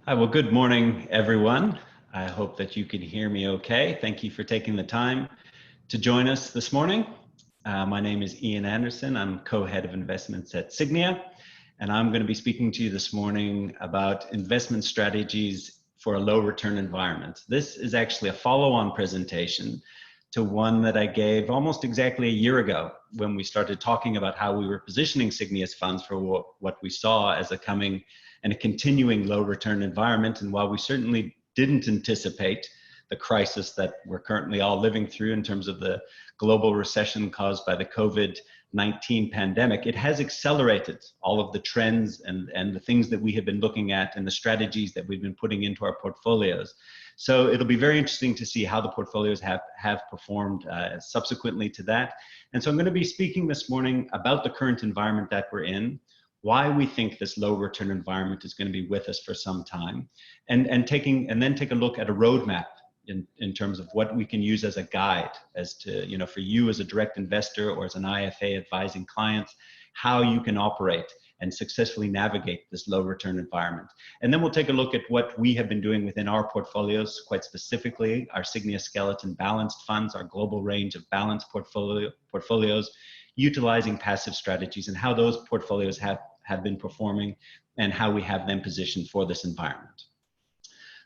Hi, well, good morning, everyone. I hope that you can hear me okay. Thank you for taking the time to join us this morning. My name is Iain Anderson. I'm co-head of investments at Sygnia, and I'm going to be speaking to you this morning about investment strategies for a low return environment. This is actually a follow-on presentation to one that I gave almost exactly a year ago when we started talking about how we were positioning Sygnia's funds for what we saw as a coming and a continuing low return environment. And while we certainly didn't anticipate the crisis that we're currently all living through in terms of the global recession caused by the COVID-19 pandemic, it has accelerated all of the trends and the things that we have been looking at and the strategies that we've been putting into our portfolios. So it'll be very interesting to see how the portfolios have performed subsequently to that. And so I'm going to be speaking this morning about the current environment that we're in, why we think this low return environment is going to be with us for some time, and then take a look at a roadmap in terms of what we can use as a guide as to, for you as a direct investor or as an IFA advising clients, how you can operate and successfully navigate this low return environment. And then we'll take a look at what we have been doing within our portfolios, quite specifically our Sygnia Skeleton Balanced funds, our global range of balanced portfolios, utilizing passive strategies, and how those portfolios have been performing and how we have them positioned for this environment.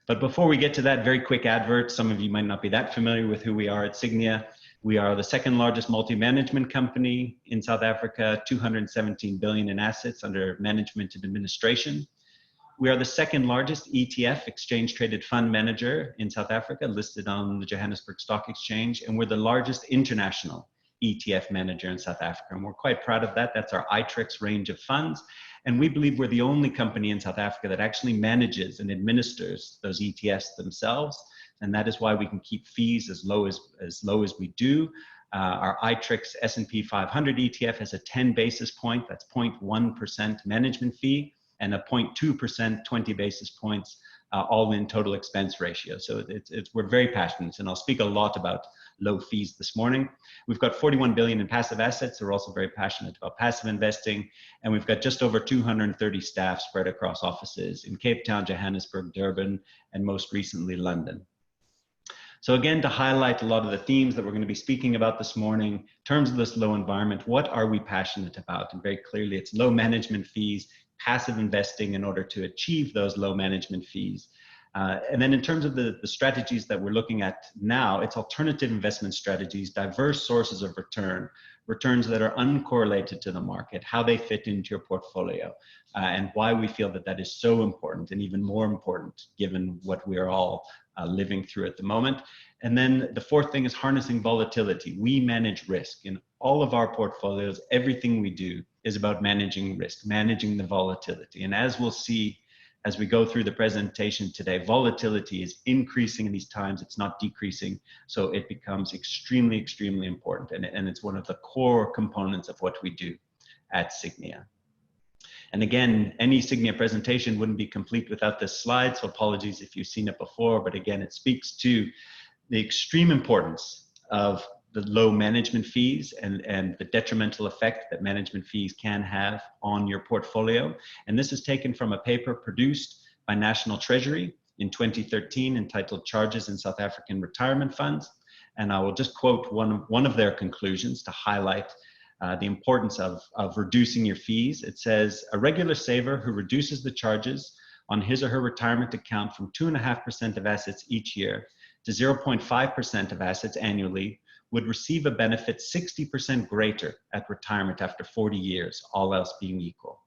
But before we get to that, very quick advert. Some of you might not be that familiar with who we are at Sygnia. We are the second largest multi-management company in South Africa, 217 billion in assets under management and administration. We are the second largest ETF, exchange traded fund manager in South Africa, listed on the Johannesburg Stock Exchange, and we're the largest international ETF manager in South Africa, and we're quite proud of that. That's our iTrix range of funds, and we believe we're the only company in South Africa that actually manages and administers those ETFs themselves, and that is why we can keep fees as low as we do. Our iTrix S&P 500 ETF has a 10 basis point, that's 0.1% management fee, and a 0.2%, 20 basis points all-in total expense ratio. So we're very passionate, and I'll speak a lot about low fees this morning. We've got 41 billion in passive assets. We're also very passionate about passive investing, and we've got just over 230 staff spread across offices in Cape Town, Johannesburg, Durban, and most recently London. So again, to highlight a lot of the themes that we're going to be speaking about this morning, in terms of this low environment, what are we passionate about? And very clearly, it's low management fees, passive investing in order to achieve those low management fees. And then in terms of the strategies that we're looking at now, it's alternative investment strategies, diverse sources of returns that are uncorrelated to the market, how they fit into your portfolio, and why we feel that that is so important and even more important given what we are all living through at the moment. And then the fourth thing is harnessing volatility. We manage risk in all of our portfolios. Everything we do is about managing risk, managing the volatility. And as we'll see as we go through the presentation today, volatility is increasing in these times, it's not decreasing. So it becomes extremely, extremely important. And it's one of the core components of what we do at Sygnia. And again, any Sygnia presentation wouldn't be complete without this slide. So apologies if you've seen it before, but again, it speaks to the extreme importance of the low management fees and the detrimental effect that management fees can have on your portfolio. And this is taken from a paper produced by National Treasury in 2013 entitled Charges in South African Retirement Funds. And I will just quote one of their conclusions to highlight the importance of reducing your fees. It says, a regular saver who reduces the charges on his or her retirement account from 2.5% of assets each year to 0.5% of assets annually would receive a benefit 60% greater at retirement after 40 years, all else being equal.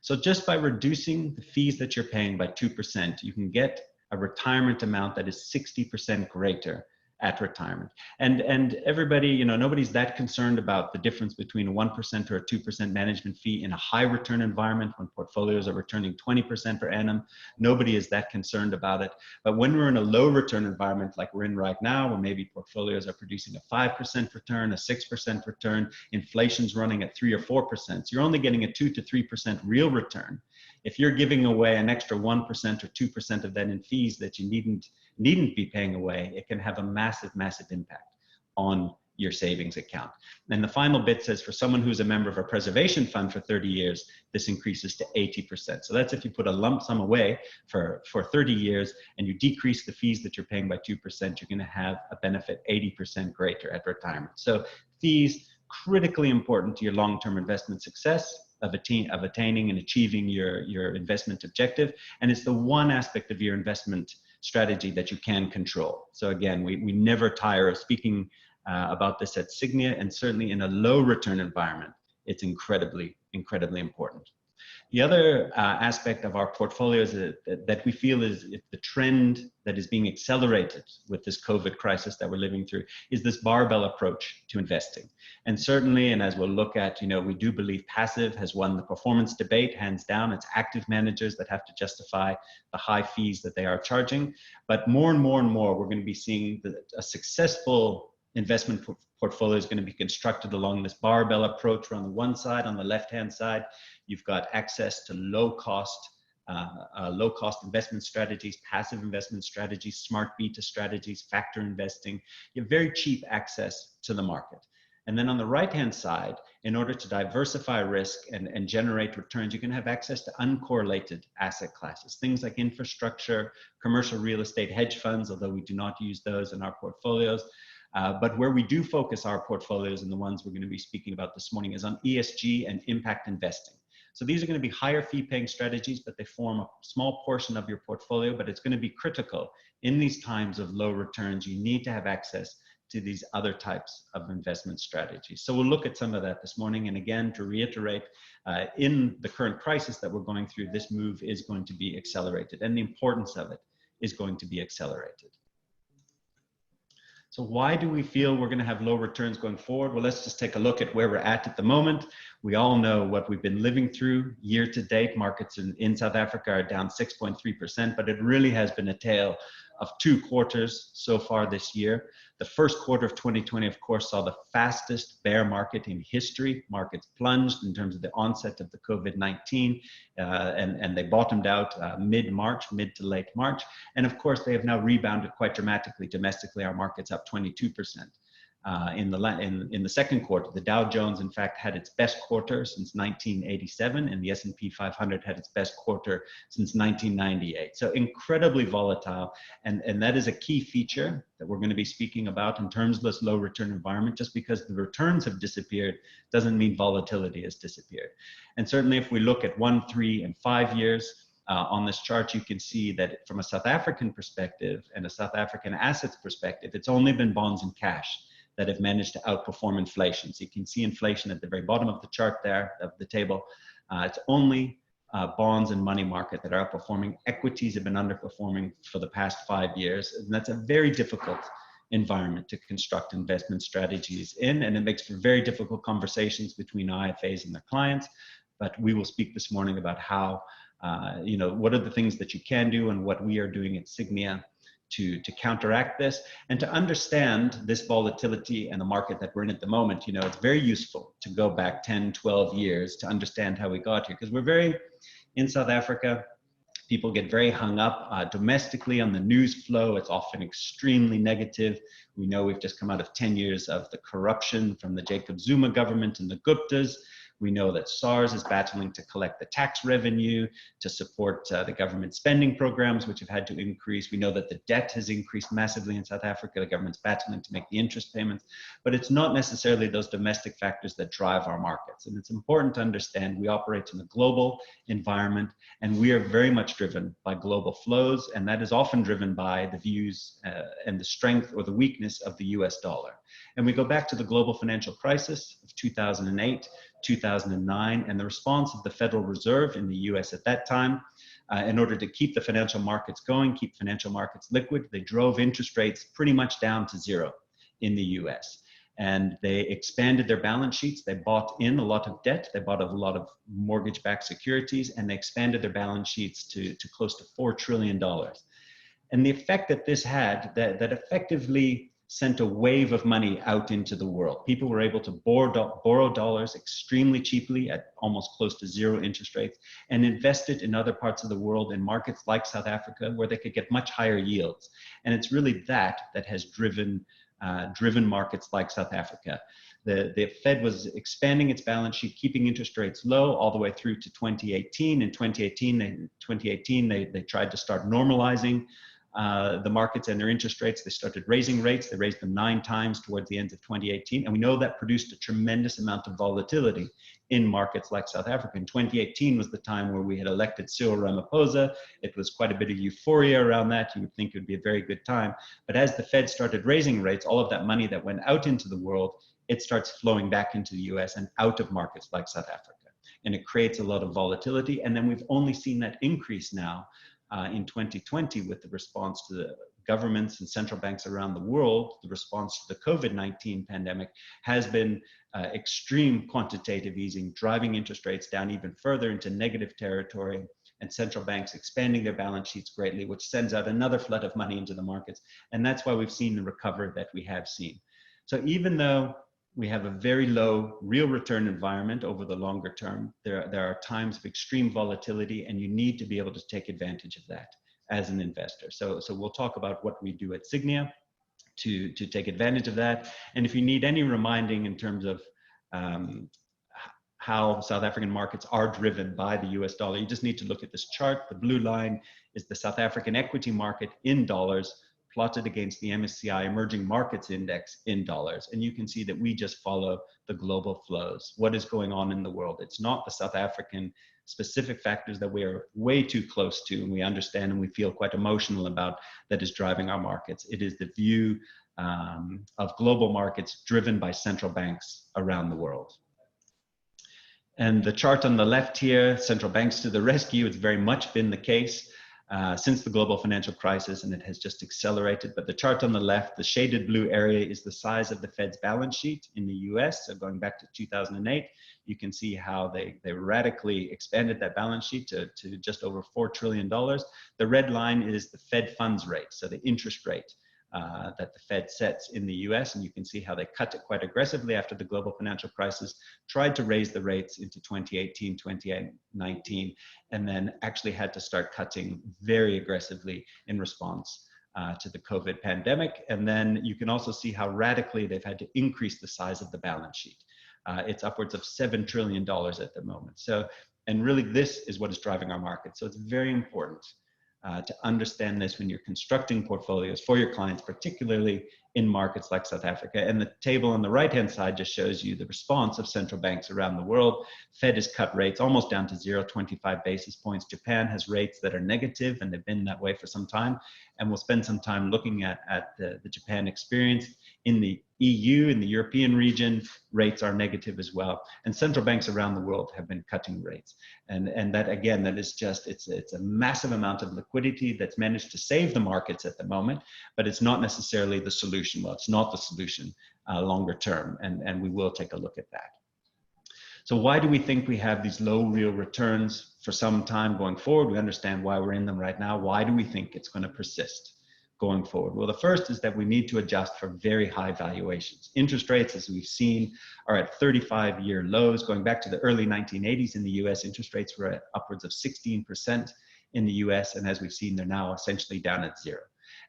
So just by reducing the fees that you're paying by 2%, you can get a retirement amount that is 60% greater at retirement. And everybody, nobody's that concerned about the difference between a 1% or a 2% management fee in a high return environment when portfolios are returning 20% per annum. Nobody is that concerned about it. But when we're in a low return environment like we're in right now, where maybe portfolios are producing a 5% return, a 6% return, inflation's running at 3 or 4%, so you're only getting a 2 to 3% real return. If you're giving away an extra 1% or 2% of that in fees that you needn't be paying away, it can have a massive, massive impact on your savings account. And the final bit says for someone who's a member of a preservation fund for 30 years, this increases to 80%. So that's if you put a lump sum away for 30 years and you decrease the fees that you're paying by 2%, you're going to have a benefit 80% greater at retirement. So fees, critically important to your long-term investment success of attaining and achieving your investment objective. And it's the one aspect of your investment strategy that you can control. So again, we never tire of speaking about this at Sygnia, and certainly in a low return environment, it's incredibly, incredibly important. The other aspect of our portfolios that we feel is the trend that is being accelerated with this COVID crisis that we're living through is this barbell approach to investing. And certainly, and as we'll look at, we do believe passive has won the performance debate, hands down. It's active managers that have to justify the high fees that they are charging. But more and more and more, we're going to be seeing a successful investment portfolio is going to be constructed along this barbell approach, where on the one side, on the left-hand side, you've got access to low-cost investment strategies, passive investment strategies, smart beta strategies, factor investing. You have very cheap access to the market. And then on the right-hand side, in order to diversify risk and generate returns, you can have access to uncorrelated asset classes, things like infrastructure, commercial real estate, hedge funds, although we do not use those in our portfolios. But where we do focus our portfolios, and the ones we're going to be speaking about this morning, is on ESG and impact investing. So these are going to be higher fee paying strategies, but they form a small portion of your portfolio, but it's going to be critical in these times of low returns. You need to have access to these other types of investment strategies. So we'll look at some of that this morning. And again, to reiterate, in the current crisis that we're going through, this move is going to be accelerated, and the importance of it is going to be accelerated. So why do we feel we're going to have low returns going forward? Well, let's just take a look at where we're at the moment. We all know what we've been living through year to date. Markets in South Africa are down 6.3%, but it really has been a tale of two quarters so far this year. The first quarter of 2020, of course, saw the fastest bear market in history. Markets plunged in terms of the onset of the COVID-19, and they bottomed out mid-March, mid to late March. And of course, they have now rebounded quite dramatically. Domestically, our market's up 22%. In the second quarter, the Dow Jones, in fact, had its best quarter since 1987, and the S&P 500 had its best quarter since 1998. So incredibly volatile, and that is a key feature that we're going to be speaking about in terms of this low return environment. Just because the returns have disappeared doesn't mean volatility has disappeared. And certainly if we look at 1, 3, and 5 years, on this chart, you can see that from a South African perspective and a South African assets perspective, it's only been bonds and cash that have managed to outperform inflation. So you can see inflation at the very bottom of the chart there, of the table. It's only bonds and money market that are outperforming. Equities have been underperforming for the past 5 years. And that's a very difficult environment to construct investment strategies in. And it makes for very difficult conversations between IFAs and their clients. But we will speak this morning about how, what are the things that you can do and what we are doing at Sygnia to counteract this and to understand this volatility and the market that we're in at the moment. It's very useful to go back 10, 12 years to understand how we got here, because in South Africa, people get very hung up domestically on the news flow. It's often extremely negative. We know we've just come out of 10 years of the corruption from the Jacob Zuma government and the Guptas. We know that SARS is battling to collect the tax revenue to support the government spending programs, which have had to increase. We know that the debt has increased massively in South Africa. The government's battling to make the interest payments, but it's not necessarily those domestic factors that drive our markets. And it's important to understand we operate in a global environment, and we are very much driven by global flows, and that is often driven by the views and the strength or the weakness of the US dollar. And we go back to the global financial crisis of 2008, 2009, and the response of the Federal Reserve in the US at that time, in order to keep the financial markets going, keep financial markets liquid, they drove interest rates pretty much down to zero in the US. And they expanded their balance sheets. They bought in a lot of debt. They bought a lot of mortgage-backed securities, and they expanded their balance sheets to close to $4 trillion. And the effect that this had, that effectively sent a wave of money out into the world. People were able to borrow dollars extremely cheaply at almost close to zero interest rates and invest it in other parts of the world, in markets like South Africa, where they could get much higher yields. And it's really that has driven driven markets like South Africa. The Fed was expanding its balance sheet, keeping interest rates low all the way through to 2018. In 2018, they tried to start normalizing the markets and their interest rates. They started raising rates. They raised them 9 times towards the end of 2018. And we know that produced a tremendous amount of volatility in markets like South Africa. In 2018 was the time where we had elected Cyril Ramaphosa. It was quite a bit of euphoria around that. You would think it would be a very good time. But as the Fed started raising rates, all of that money that went out into the world, it starts flowing back into the US and out of markets like South Africa. And it creates a lot of volatility. And then we've only seen that increase now in 2020 with the response to the governments and central banks around the world. The response to the COVID-19 pandemic has been extreme quantitative easing, driving interest rates down even further into negative territory, and central banks expanding their balance sheets greatly, which sends out another flood of money into the markets. And that's why we've seen the recovery that we have seen. So even though we have a very low real return environment over the longer term, there are times of extreme volatility, and you need to be able to take advantage of that as an investor. So we'll talk about what we do at Sygnia to take advantage of that. And if you need any reminding in terms of how South African markets are driven by the US dollar, you just need to look at this chart. The blue line is the South African equity market in dollars, plotted against the MSCI Emerging Markets Index in dollars. And you can see that we just follow the global flows. What is going on in the world? It's not the South African specific factors that we're way too close to and we understand and we feel quite emotional about that is driving our markets. It is the view of global markets driven by central banks around the world. And the chart on the left here, central banks to the rescue, it's very much been the case since the global financial crisis, and it has just accelerated. But the chart on the left, the shaded blue area, is the size of the Fed's balance sheet in the US. So going back to 2008, you can see how they radically expanded that balance sheet to just over $4 trillion. The red line is the Fed funds rate, so the interest rate that the Fed sets in the US, and you can see how they cut it quite aggressively after the global financial crisis, tried to raise the rates into 2018, 2019, and then actually had to start cutting very aggressively in response to the COVID pandemic. And then you can also see how radically they've had to increase the size of the balance sheet. It's upwards of $7 trillion at the moment. So, and really this is what is driving our market. So it's very important to understand this when you're constructing portfolios for your clients, particularly in markets like South Africa. And the table on the right-hand side just shows you the response of central banks around the world. Fed has cut rates almost down to 0, 25 basis points. Japan has rates that are negative, and they've been that way for some time. And we'll spend some time looking at the Japan experience. In the EU, in the European region, rates are negative as well. And central banks around the world have been cutting rates. And that, again, that is just, it's a massive amount of liquidity that's managed to save the markets at the moment, but it's not necessarily the solution. Well, it's not the solution longer term, and we will take a look at that. So why do we think we have these low real returns for some time going forward? We understand why we're in them right now. Why do we think it's going to persist going forward? Well, the first is that we need to adjust for very high valuations. Interest rates, as we've seen, are at 35-year lows. Going back to the early 1980s in the US, interest rates were at upwards of 16% in the US, and as we've seen, they're now essentially down at 0.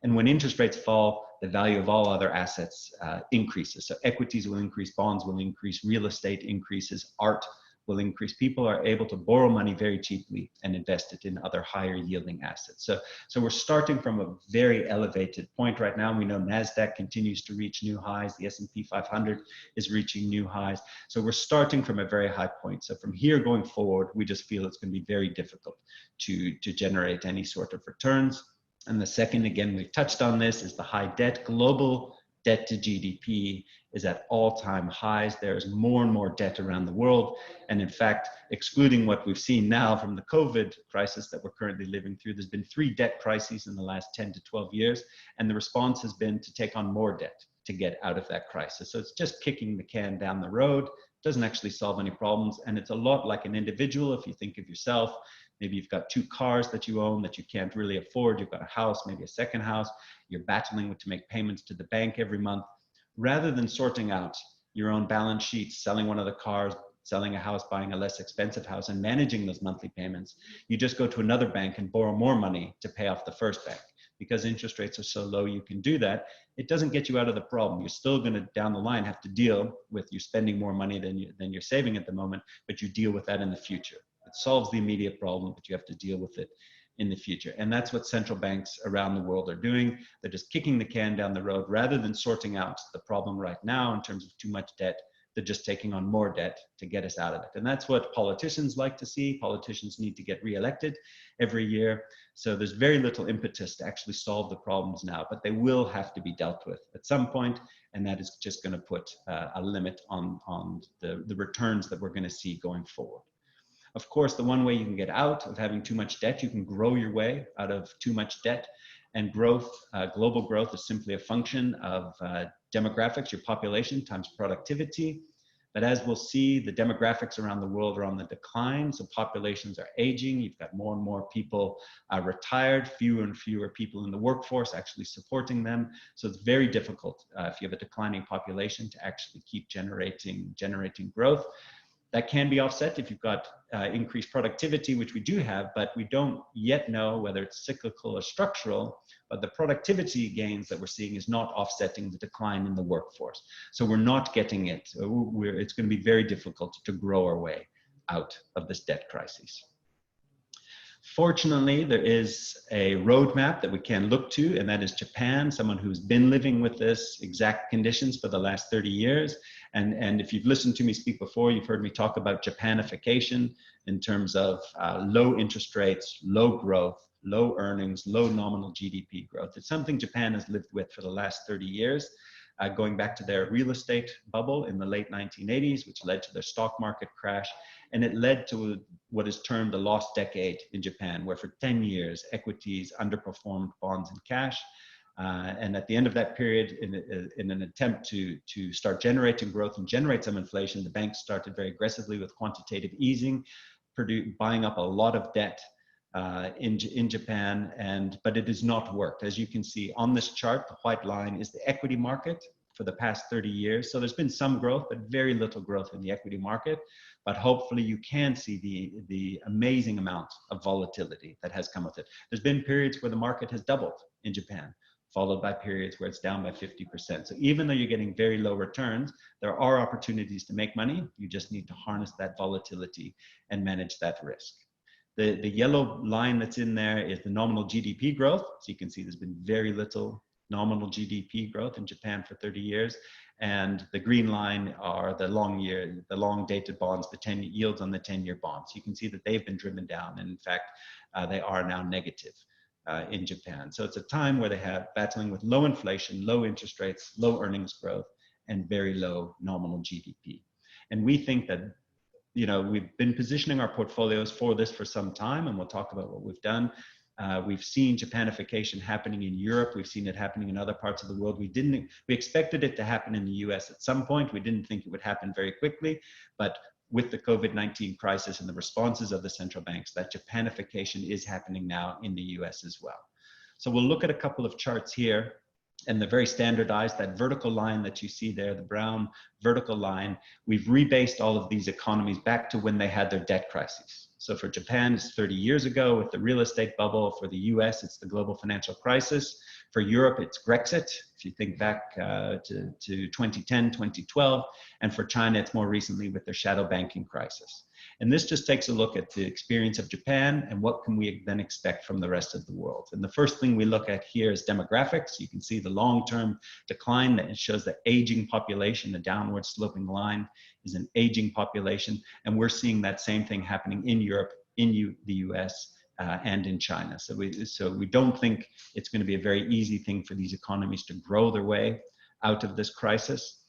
And when interest rates fall, the value of all other assets increases. So equities will increase, bonds will increase, real estate increases, art will increase. People are able to borrow money very cheaply and invest it in other higher yielding assets. So we're starting from a very elevated point right now. We know NASDAQ continues to reach new highs. The S&P 500 is reaching new highs. So we're starting from a very high point. So from here going forward, we just feel it's going to be very difficult to generate any sort of returns. And the second, again, we've touched on this, is the high debt. Global debt to GDP is at all-time highs. There's more and more debt around the world. And in fact, excluding what we've seen now from the COVID crisis that we're currently living through, there's been 3 debt crises in the last 10 to 12 years. And the response has been to take on more debt to get out of that crisis. So it's just kicking the can down the road, doesn't actually solve any problems. And it's a lot like an individual. If you think of yourself, maybe you've got 2 cars that you own that you can't really afford. You've got a house, maybe a second house. You're battling to make payments to the bank every month. Rather than sorting out your own balance sheet, selling one of the cars, selling a house, buying a less expensive house, and managing those monthly payments, you just go to another bank and borrow more money to pay off the first bank, because interest rates are so low, you can do that. It doesn't get you out of the problem. You're still going to, down the line, have to deal with you spending more money than you're saving at the moment, but you deal with that in the future. It solves the immediate problem, but you have to deal with it in the future. And that's what central banks around the world are doing. They're just kicking the can down the road rather than sorting out the problem right now in terms of too much debt. They're just taking on more debt to get us out of it. And that's what politicians like to see. Politicians need to get reelected every year. So there's very little impetus to actually solve the problems now, but they will have to be dealt with at some point, and that is just going to put a limit on the returns that we're going to see going forward. Of course, the one way you can get out of having too much debt, you can grow your way out of too much debt. And growth, global growth, is simply a function of demographics, your population times productivity. But as we'll see, the demographics around the world are on the decline. So populations are aging. You've got more and more people retired, fewer and fewer people in the workforce actually supporting them. So it's very difficult if you have a declining population to actually keep generating growth. That can be offset if you've got increased productivity, which we do have, but we don't yet know whether it's cyclical or structural. But the productivity gains that we're seeing is not offsetting the decline in the workforce. So we're not getting it. It's going to be very difficult to grow our way out of this debt crisis. Fortunately, there is a roadmap that we can look to, and that is Japan, someone who's been living with this exact conditions for the last 30 years. And if you've listened to me speak before, you've heard me talk about Japanification in terms of low interest rates, low growth, low earnings, low nominal GDP growth. It's something Japan has lived with for the last 30 years, going back to their real estate bubble in the late 1980s, which led to their stock market crash. And it led to what is termed the lost decade in Japan, where for 10 years, equities underperformed bonds and cash. And at the end of that period, in an attempt to start generating growth and generate some inflation, the banks started very aggressively with quantitative easing, buying up a lot of debt in Japan, but it has not worked. As you can see on this chart, the white line is the equity market for the past 30 years. So there's been some growth, but very little growth in the equity market. But hopefully you can see the amazing amount of volatility that has come with it. There's been periods where the market has doubled in Japan, followed by periods where it's down by 50%. So even though you're getting very low returns, there are opportunities to make money. You just need to harness that volatility and manage that risk. The yellow line that's in there is the nominal GDP growth. So you can see there's been very little nominal GDP growth in Japan for 30 years. And the green line are the long dated bonds, the 10 yields on the 10-year bonds. You can see that they've been driven down. And in fact, they are now negative in Japan. So it's a time where they have battling with low inflation, low interest rates, low earnings growth, and very low nominal GDP. And we think that, you know, we've been positioning our portfolios for this for some time, and we'll talk about what we've done. We've seen Japanification happening in Europe. We've seen it happening in other parts of the world. We expected it to happen in the US at some point. We didn't think it would happen very quickly, but with the COVID-19 crisis and the responses of the central banks, that Japanification is happening now in the US as well. So we'll look at a couple of charts here, and they're very standardized. That vertical line that you see there, the brown vertical line, we've rebased all of these economies back to when they had their debt crises. So for Japan, it's 30 years ago with the real estate bubble. For the US, it's the global financial crisis. For Europe, it's Brexit, if you think back to 2010, 2012. And for China, it's more recently with their shadow banking crisis. And this just takes a look at the experience of Japan and what can we then expect from the rest of the world. And the first thing we look at here is demographics. You can see the long-term decline that it shows the aging population. The downward sloping line is an aging population. And we're seeing that same thing happening in Europe, in the US, and in China. So we don't think it's going to be a very easy thing for these economies to grow their way out of this crisis.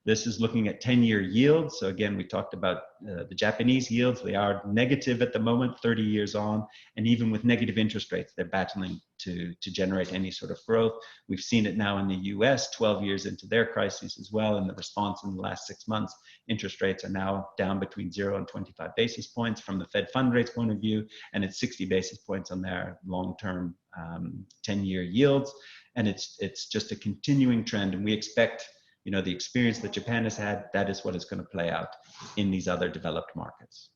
This is looking at 10-year yields. So again, we talked about the Japanese yields. They are negative at the moment, 30 years on. And even with negative interest rates, they're battling to generate any sort of growth. We've seen it now in the US, 12 years into their crisis as well. And the response in the last 6 months, interest rates are now down between 0 and 25 basis points from the Fed fund rates point of view. And it's 60 basis points on their long-term 10-year yields. And it's just a continuing trend. And we expect, you know, the experience that Japan has had, that is what is going to play out in these other developed markets.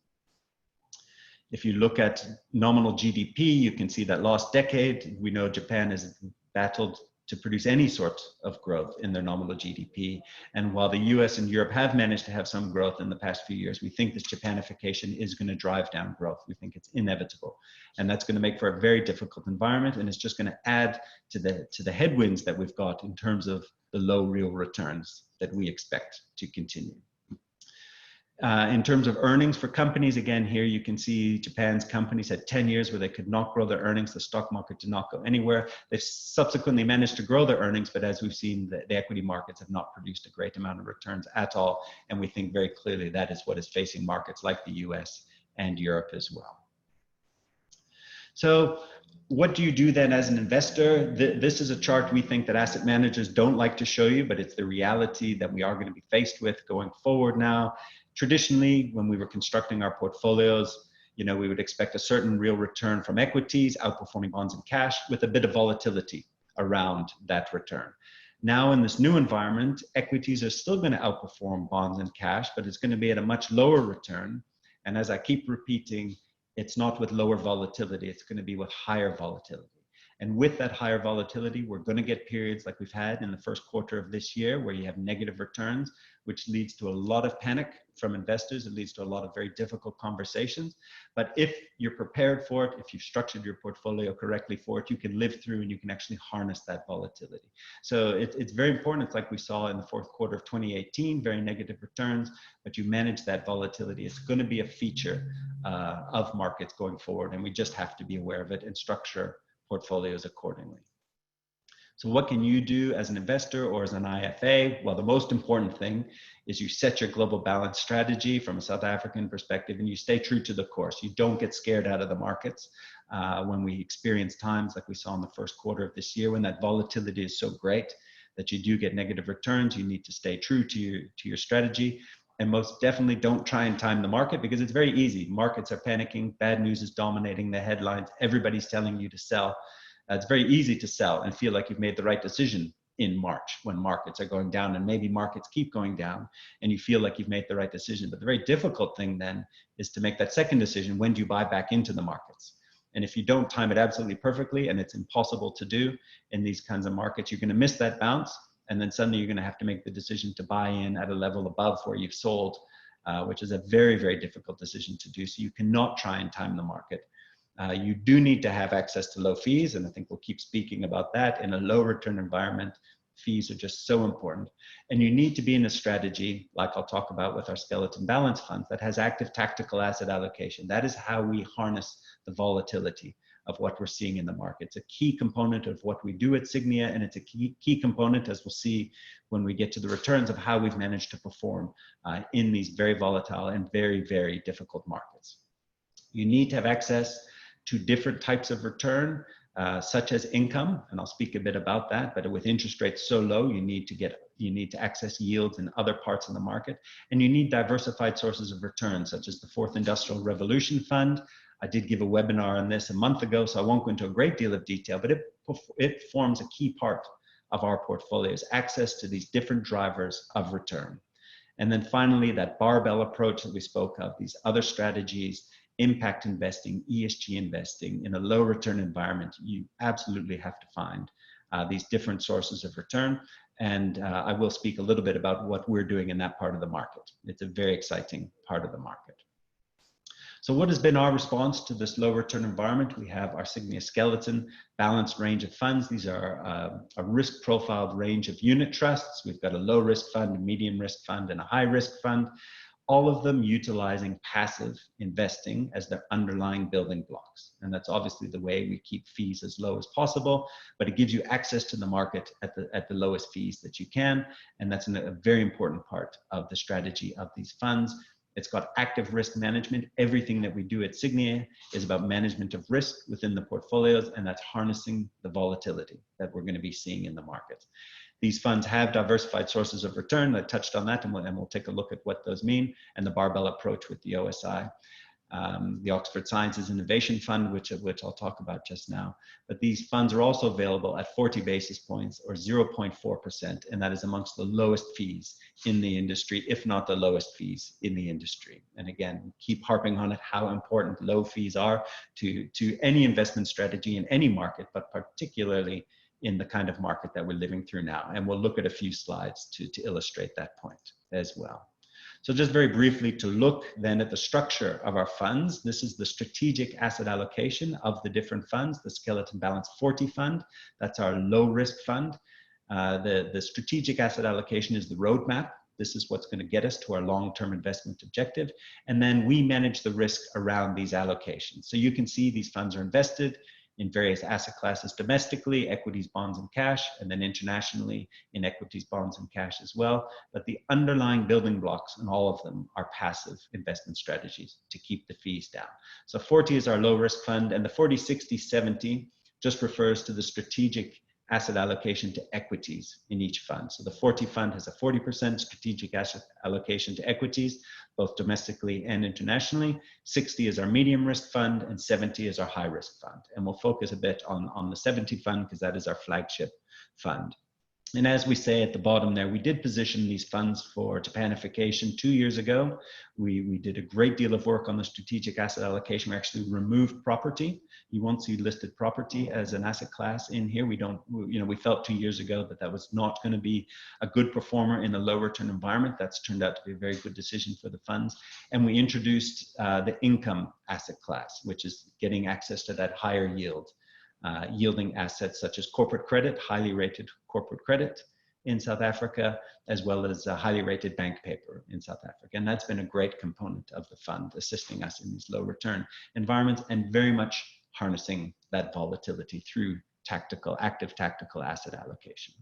If you look at nominal GDP, you can see that last decade, we know Japan has battled to produce any sort of growth in their nominal GDP. And while the US and Europe have managed to have some growth in the past few years, we think this Japanification is going to drive down growth. We think it's inevitable. And that's going to make for a very difficult environment. And it's just going to add to the headwinds that we've got in terms of the low real returns that we expect to continue. In terms of earnings for companies, again, here you can see Japan's companies had 10 years where they could not grow their earnings. The stock market did not go anywhere. They've subsequently managed to grow their earnings, but as we've seen, the equity markets have not produced a great amount of returns at all. And we think very clearly that is what is facing markets like the US and Europe as well. So what do you do then as an investor? This is a chart we think that asset managers don't like to show you, but it's the reality that we are going to be faced with going forward now. Traditionally, when we were constructing our portfolios, we would expect a certain real return from equities, outperforming bonds and cash, with a bit of volatility around that return. Now, in this new environment, equities are still going to outperform bonds and cash, but it's going to be at a much lower return. And as I keep repeating, it's not with lower volatility, it's going to be with higher volatility. And with that higher volatility, we're going to get periods like we've had in the first quarter of this year where you have negative returns, which leads to a lot of panic from investors. It leads to a lot of very difficult conversations. But if you're prepared for it, if you've structured your portfolio correctly for it, you can live through and you can actually harness that volatility. So it's very important. It's like we saw in the fourth quarter of 2018, very negative returns, but you manage that volatility. It's going to be a feature of markets going forward, and we just have to be aware of it and structure portfolios accordingly. So what can you do as an investor or as an IFA? Well, the most important thing is you set your global balance strategy from a South African perspective, and you stay true to the course. You don't get scared out of the markets. When we experience times like we saw in the first quarter of this year, when that volatility is so great that you do get negative returns, you need to stay true to your strategy. And most definitely don't try and time the market, because it's very easy. Markets are panicking, bad news is dominating the headlines, everybody's telling you to sell. It's very easy to sell and feel like you've made the right decision in March when markets are going down, and maybe markets keep going down and you feel like you've made the right decision. But the very difficult thing then is to make that second decision. When do you buy back into the markets? And if you don't time it absolutely perfectly, and it's impossible to do in these kinds of markets, you're going to miss that bounce. And then suddenly you're going to have to make the decision to buy in at a level above where you've sold, which is a very, very difficult decision to do. So you cannot try and time the market. You do need to have access to low fees, and I think we'll keep speaking about that. In a low return environment, fees are just so important. And you need to be in a strategy, like I'll talk about with our Skeleton Balanced funds, that has active tactical asset allocation. That is how we harness the volatility of what we're seeing in the market. It's a key component of what we do at Sygnia, and it's a key component, as we'll see when we get to the returns, of how we've managed to perform in these very volatile and very, very difficult markets. You need to have access to different types of return, such as income, and I'll speak a bit about that. But with interest rates so low, you need to access yields in other parts of the market, and you need diversified sources of return, such as the Fourth Industrial Revolution Fund. I did give a webinar on this a month ago, so I won't go into a great deal of detail, but it forms a key part of our portfolios, access to these different drivers of return. And then finally, that barbell approach that we spoke of, these other strategies, impact investing, ESG investing. In a low return environment, you absolutely have to find these different sources of return. And I will speak a little bit about what we're doing in that part of the market. It's a very exciting part of the market. So what has been our response to this low return environment? We have our Sygnia Skeleton Balanced range of funds. These are a risk profiled range of unit trusts. We've got a low risk fund, a medium risk fund, and a high risk fund, all of them utilizing passive investing as their underlying building blocks. And that's obviously the way we keep fees as low as possible, but it gives you access to the market at the lowest fees that you can. And that's a very important part of the strategy of these funds. It's got active risk management. Everything that we do at Sygnia is about management of risk within the portfolios, and that's harnessing the volatility that we're going to be seeing in the market. These funds have diversified sources of return. I touched on that, and we'll take a look at what those mean, and the barbell approach with the OSI. the Oxford Sciences Innovation Fund, which I'll talk about just now. But these funds are also available at 40 basis points or 0.4%, and that is amongst the lowest fees in the industry, if not the lowest fees in the industry. And again, keep harping on it, how important low fees are to any investment strategy in any market, but particularly in the kind of market that we're living through now. And we'll look at a few slides to illustrate that point as well. So just very briefly to look then at the structure of our funds. This is the strategic asset allocation of the different funds. The Skeleton Balanced 40 Fund, that's our low risk fund. The strategic asset allocation is the roadmap. This is what's going to get us to our long-term investment objective. And then we manage the risk around these allocations. So you can see these funds are invested in various asset classes domestically, equities, bonds, and cash, and then internationally in equities, bonds, and cash as well. But the underlying building blocks in all of them are passive investment strategies to keep the fees down. So 40 is our low risk fund, and the 40, 60, 70 just refers to the strategic asset allocation to equities in each fund. So the 40 fund has a 40% strategic asset allocation to equities, both domestically and internationally. 60 is our medium risk fund, and 70 is our high risk fund. And we'll focus a bit on the 70 fund because that is our flagship fund. And as we say at the bottom there, we did position these funds for Japanification 2 years ago. We did a great deal of work on the strategic asset allocation. We actually removed property. You won't see listed property as an asset class in here. We felt 2 years ago that that was not going to be a good performer in a low return environment. That's turned out to be a very good decision for the funds. And we introduced the income asset class, which is getting access to that higher yield. Yielding assets such as corporate credit, highly rated corporate credit in South Africa, as well as highly rated bank paper in South Africa. And that's been a great component of the fund, assisting us in these low return environments and very much harnessing that volatility through active tactical asset allocation.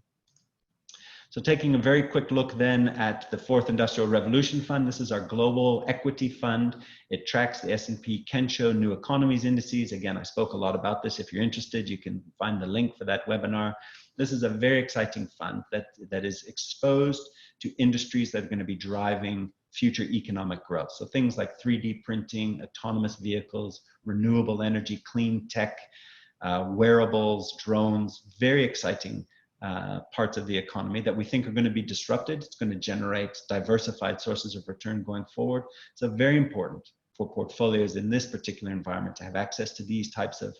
So taking a very quick look then at the Fourth Industrial Revolution Fund. This is our global equity fund. It tracks the S&P Kensho New Economies Indices. Again, I spoke a lot about this. If you're interested, you can find the link for that webinar. This is a very exciting fund that is exposed to industries that are going to be driving future economic growth. So things like 3D printing, autonomous vehicles, renewable energy, clean tech, wearables, drones, very exciting parts of the economy that we think are going to be disrupted. It's going to generate diversified sources of return going forward. So very important for portfolios in this particular environment to have access to these types of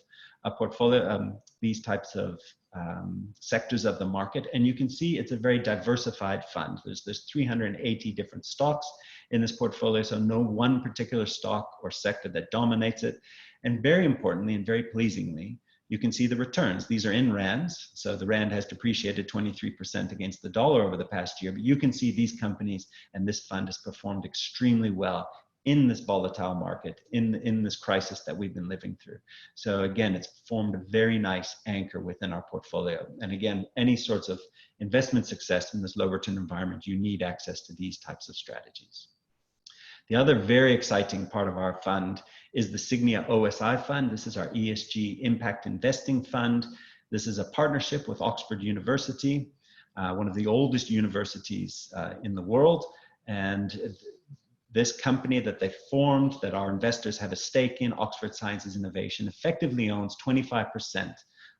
sectors of the market. And you can see it's a very diversified fund. There's 380 different stocks in this portfolio, so no one particular stock or sector that dominates it. And very importantly and very pleasingly, you can see the returns. These are in rands. So the rand has depreciated 23% against the dollar over the past year, but you can see these companies and this fund has performed extremely well in this volatile market, in this crisis that we've been living through. So again, it's formed a very nice anchor within our portfolio. And again, any sorts of investment success in this low return environment, you need access to these types of strategies. The other very exciting part of our fund is the Sygnia OSI Fund. This is our ESG Impact Investing Fund. This is a partnership with Oxford University, one of the oldest universities in the world. And this company that they formed, that our investors have a stake in, Oxford Sciences Innovation, effectively owns 25%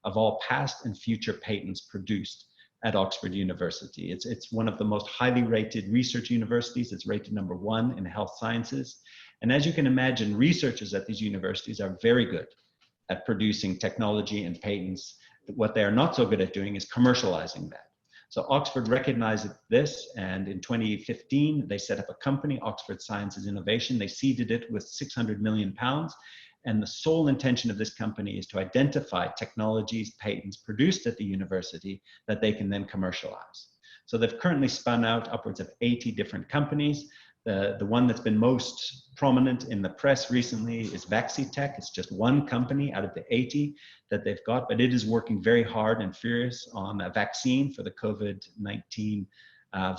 of all past and future patents produced at Oxford University. It's one of the most highly rated research universities. It's rated #1 in health sciences. And as you can imagine, researchers at these universities are very good at producing technology and patents. What they are not so good at doing is commercializing that. So Oxford recognized this, and in 2015, they set up a company, Oxford Sciences Innovation. They seeded it with £600 million. And the sole intention of this company is to identify technologies, patents produced at the university that they can then commercialize. So they've currently spun out upwards of 80 different companies. The one that's been most prominent in the press recently is Vaccitech. It's just one company out of the 80 that they've got, but it is working very hard and furious on a vaccine for the COVID-19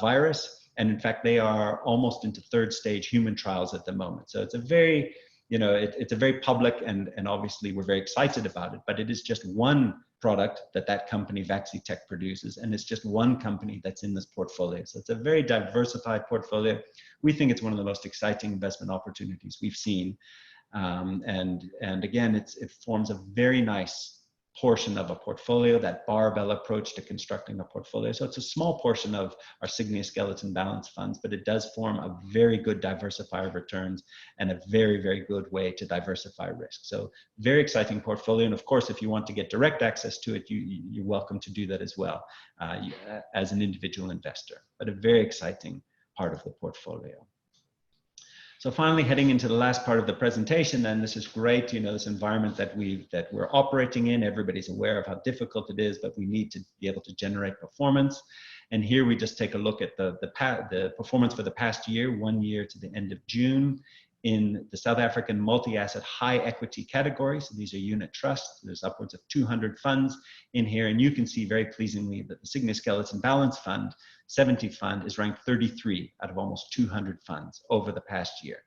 virus. And in fact, they are almost into third stage human trials at the moment. So it's a very, it's a very public and obviously we're very excited about it, but it is just one product that company Vaccitech produces, and it's just one company that's in this portfolio. So it's a very diversified portfolio. We think it's one of the most exciting investment opportunities we've seen And again, it forms a very nice portion of a portfolio, that barbell approach to constructing a portfolio. So it's a small portion of our Sygnia Skeleton Balanced funds, but it does form a very good diversifier of returns and a very, very good way to diversify risk. So very exciting portfolio. And of course, if you want to get direct access to it, you're welcome to do that as well as an individual investor, but a very exciting part of the portfolio. So finally, heading into the last part of the presentation, then this is great, you know, this environment that we're operating in, everybody's aware of how difficult it is, but we need to be able to generate performance. And here we just take a look at the performance for the past year, 1 year to the end of June, in the South African multi-asset high equity category. So these are unit trusts. There's upwards of 200 funds in here. And you can see very pleasingly that the Sygnia Skeleton Balanced Fund, 70 fund, is ranked 33 out of almost 200 funds over the past year.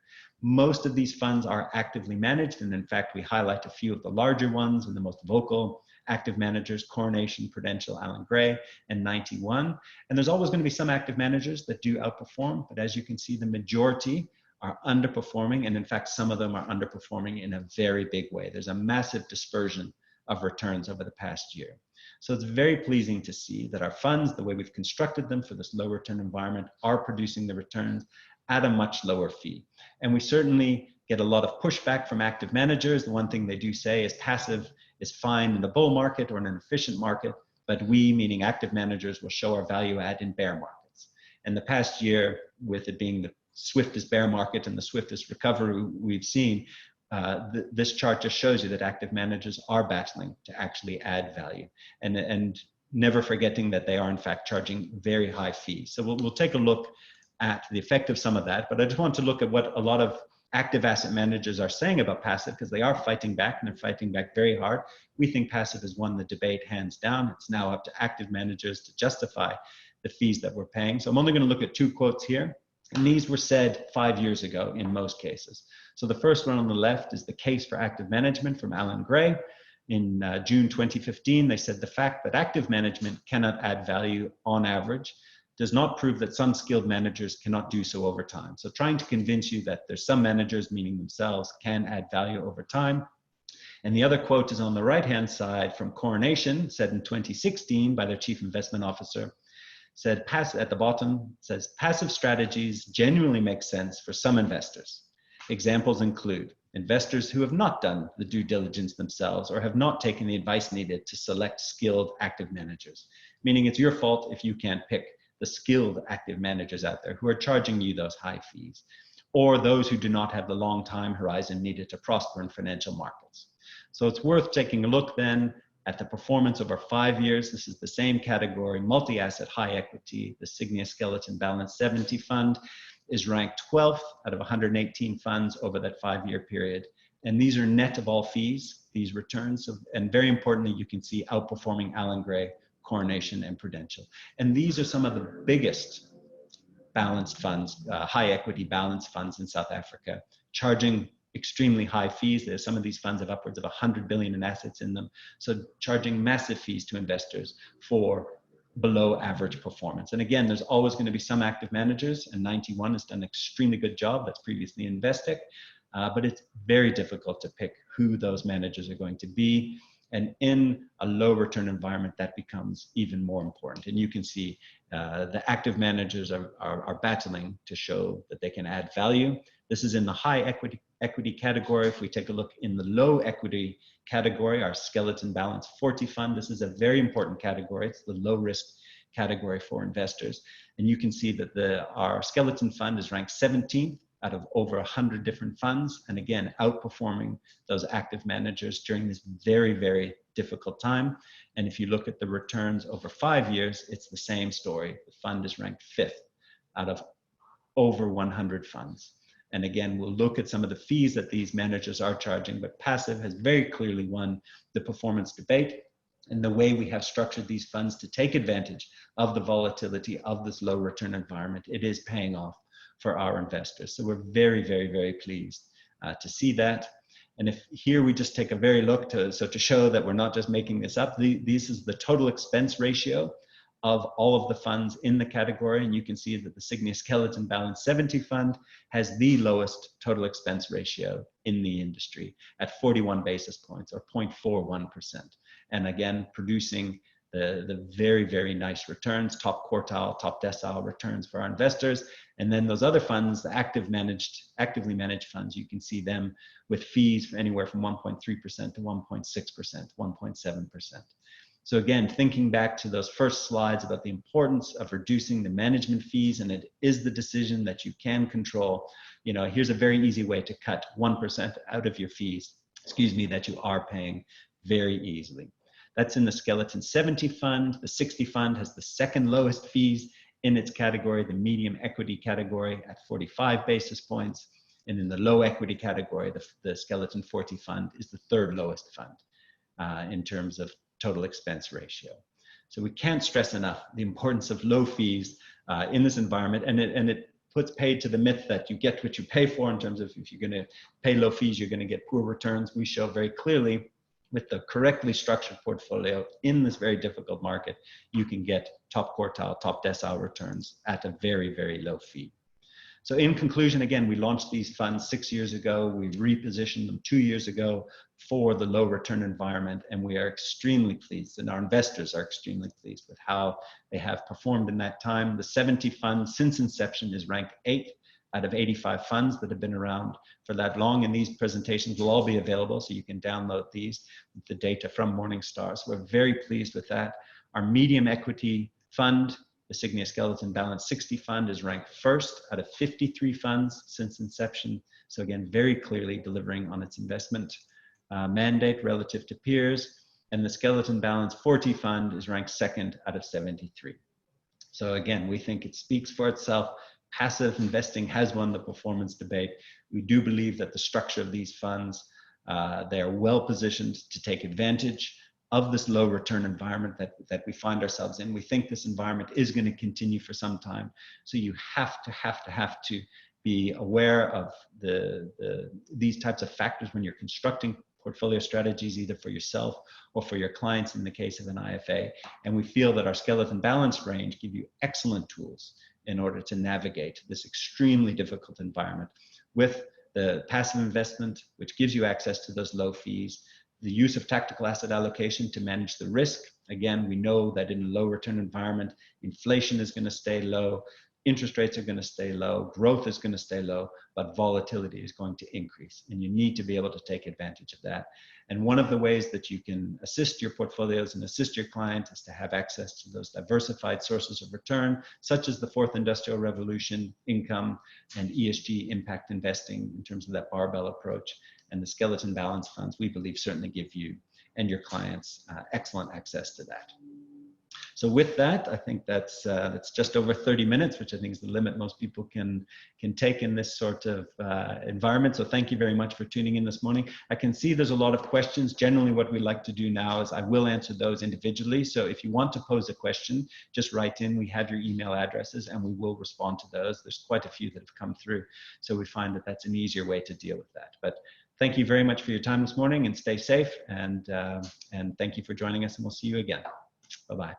Most of these funds are actively managed. And in fact, we highlight a few of the larger ones and the most vocal active managers: Coronation, Prudential, Allan Gray, and 91. And there's always going to be some active managers that do outperform. But as you can see, the majority are underperforming, and in fact, some of them are underperforming in a very big way. There's a massive dispersion of returns over the past year. So it's very pleasing to see that our funds, the way we've constructed them for this low return environment, are producing the returns at a much lower fee. And we certainly get a lot of pushback from active managers. The one thing they do say is passive is fine in the bull market or in an efficient market, but we, meaning active managers, will show our value add in bear markets. And the past year, with it being the swiftest bear market and the swiftest recovery we've seen, this chart just shows you that active managers are battling to actually add value, and never forgetting that they are in fact charging very high fees. So we'll take a look at the effect of some of that, but I just want to look at what a lot of active asset managers are saying about passive, because they are fighting back, and they're fighting back very hard. We think passive has won the debate hands down. It's now up to active managers to justify the fees that we're paying. So I'm only going to look at 2 quotes here. And these were said 5 years ago in most cases. So the first one on the left is the case for active management from Allan Gray. In June 2015, they said the fact that active management cannot add value on average does not prove that some skilled managers cannot do so over time. So trying to convince you that there's some managers, meaning themselves, can add value over time. And the other quote is on the right-hand side from Coronation, said in 2016 by their chief investment officer. Said, at the bottom, says, passive strategies genuinely make sense for some investors. Examples include investors who have not done the due diligence themselves or have not taken the advice needed to select skilled active managers, meaning it's your fault if you can't pick the skilled active managers out there who are charging you those high fees, or those who do not have the long time horizon needed to prosper in financial markets. So it's worth taking a look then at the performance over 5 years. This is the same category, multi-asset high equity. The Sygnia Skeleton Balanced 70 fund is ranked 12th out of 118 funds over that 5-year period. And these are net of all fees, these returns. And very importantly, you can see outperforming Allan Gray, Coronation, and Prudential. And these are some of the biggest balanced funds, high equity balanced funds in South Africa, charging extremely high fees. There's some of these funds have upwards of 100 billion in assets in them. So charging massive fees to investors for below average performance. And again, there's always going to be some active managers, and 91 has done an extremely good job. That's previously Investec, but it's very difficult to pick who those managers are going to be. And in a low return environment, that becomes even more important. And you can see the active managers are battling to show that they can add value. This is in the high equity category. If we take a look in the low equity category, our Skeleton Balanced 40 fund, this is a very important category. It's the low risk category for investors. And you can see that our Skeleton fund is ranked 17th out of over 100 different funds. And again, outperforming those active managers during this very, very difficult time. And if you look at the returns over 5 years, it's the same story. The fund is ranked 5th out of over 100 funds. And again, we'll look at some of the fees that these managers are charging, but passive has very clearly won the performance debate. And the way we have structured these funds to take advantage of the volatility of this low return environment, it is paying off for our investors. So we're very, very, very pleased to see that. And if here we just take a very look to show that we're not just making this up, this is the total expense ratio of all of the funds in the category. And you can see that the Sygnia Skeleton Balanced 70 Fund has the lowest total expense ratio in the industry at 41 basis points or 0.41%. And again, producing the very, very nice returns, top quartile, top decile returns for our investors. And then those other funds, the actively managed funds, you can see them with fees anywhere from 1.3% to 1.6%, 1.7%. So again, thinking back to those first slides about the importance of reducing the management fees, and it is the decision that you can control. You know, here's a very easy way to cut 1% out of your fees, that you are paying very easily. That's in the Skeleton 70 Fund. The 60 Fund has the second lowest fees in its category, the medium equity category at 45 basis points. And in the low equity category, the Skeleton 40 Fund is the third lowest fund in terms of total expense ratio. So we can't stress enough the importance of low fees in this environment, and it puts paid to the myth that you get what you pay for in terms of if you're going to pay low fees, you're going to get poor returns. We show very clearly with the correctly structured portfolio in this very difficult market, you can get top quartile, top decile returns at a very, very low fee. So in conclusion, again, we launched these funds 6 years ago. We repositioned them 2 years ago for the low return environment, and we are extremely pleased, and our investors are extremely pleased with how they have performed in that time. The 70 Fund since inception is ranked 8th out of 85 funds that have been around for that long, and these presentations will all be available, so you can download these with the data from Morningstar. So we're very pleased with that. Our medium equity fund, the Sygnia Skeleton Balanced 60 Fund, is ranked 1st out of 53 funds since inception. So again, very clearly delivering on its investment mandate relative to peers. And the Skeleton Balanced 40 Fund is ranked 2nd out of 73. So again, we think it speaks for itself. Passive investing has won the performance debate. We do believe that the structure of these funds, they are well positioned to take advantage of this low return environment that we find ourselves in. We think this environment is going to continue for some time. So you have to be aware of these types of factors when you're constructing portfolio strategies, either for yourself or for your clients in the case of an IFA. And we feel that our Skeleton Balanced range give you excellent tools in order to navigate this extremely difficult environment with the passive investment, which gives you access to those low fees, the use of tactical asset allocation to manage the risk. Again, we know that in a low return environment, inflation is going to stay low, interest rates are going to stay low, growth is going to stay low, but volatility is going to increase. And you need to be able to take advantage of that. And one of the ways that you can assist your portfolios and assist your client is to have access to those diversified sources of return, such as the fourth industrial revolution, income, and ESG impact investing in terms of that barbell approach. And the Skeleton Balanced funds, we believe, certainly give you and your clients excellent access to that. So with that, I think that's just over 30 minutes, which I think is the limit most people can take in this sort of environment. So thank you very much for tuning in this morning. I can see there's a lot of questions. Generally, what we like to do now is I will answer those individually. So if you want to pose a question, just write in. We have your email addresses and we will respond to those. There's quite a few that have come through. So we find that that's an easier way to deal with that. But thank you very much for your time this morning, and stay safe. And thank you for joining us, and we'll see you again. Bye-bye.